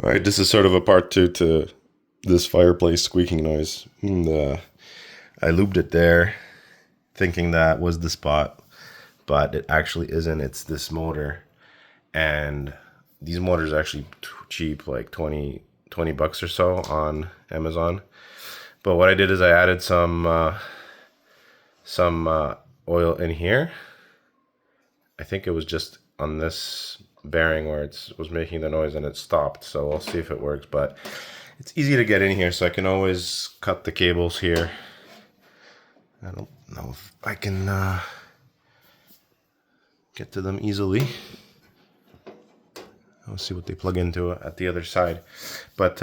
All right, this is sort of a part two to this fireplace squeaking noise. I lubed it there, thinking that was the spot, but it actually isn't. It's this motor, and these motors are actually cheap, like 20 bucks or so on Amazon. But what I did is I added some oil in here. I think it was just on this bearing where it was making the noise and it stopped. So we'll see if it works, but it's easy to get in here, so I can always cut the cables here. I don't know if I can get to them easily. I'll see what they plug into at the other side. But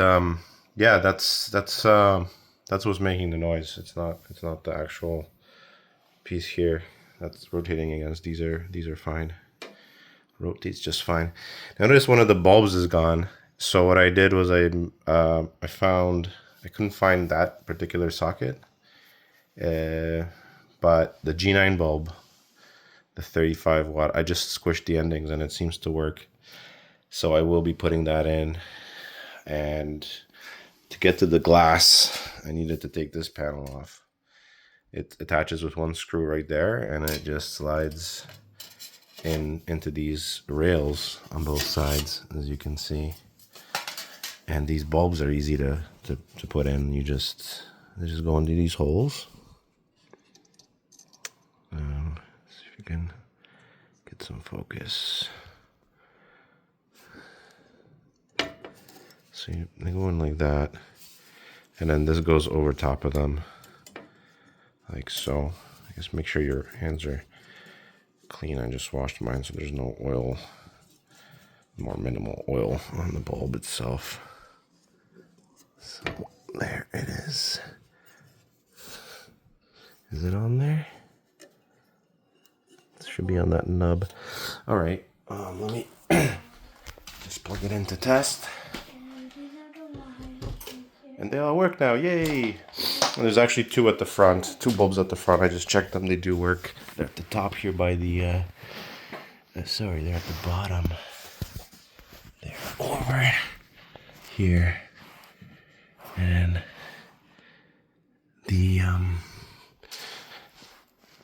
yeah, that's what's making the noise. It's not the actual piece here that's rotating against. These are fine. Rotates just fine. Now notice one of the bulbs is gone. So what I did was I couldn't find that particular socket, but the G9 bulb, the 35 watt, I just squished the endings and it seems to work. So I will be putting that in, and to get to the glass, I needed to take this panel off. It attaches with one screw right there, and it just slides into these rails on both sides, as you can see. And these bulbs are easy to put in. They just go into these holes. See if you can get some focus. So they go in like that, and then this goes over top of them, like so. I guess make sure your hands are clean. I just washed mine, so there's no oil, more minimal oil on the bulb itself. So there it is. Is it on there? It should be on that nub. All right, let me just plug it in to test. And they all work now, yay! And there's actually two bulbs at the front. I just checked them, they do work. They're at the top here by the, sorry, they're at the bottom. They're over here. And the,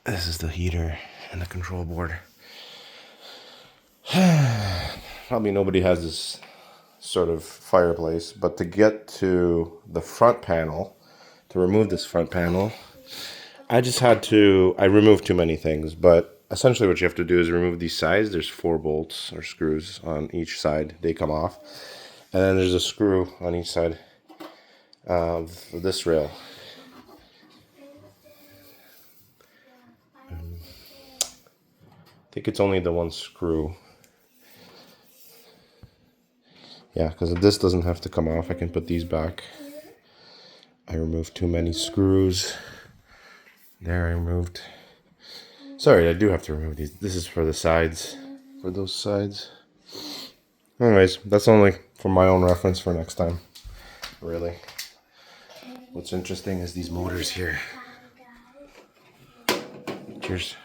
this is the heater and the control board. Probably nobody has this sort of fireplace, but to get to the front panel, to remove this front panel, I removed too many things, but essentially what you have to do is remove these sides. There's 4 bolts or screws on each side. They come off. And then there's a screw on each side of this rail. I think it's only the one screw. Yeah, because this doesn't have to come off. I can put these back. I removed too many screws. There, I removed. Sorry, I do have to remove these. This is for the sides, for those sides. Anyways, that's only for my own reference for next time, really. What's interesting is these motors here. Cheers.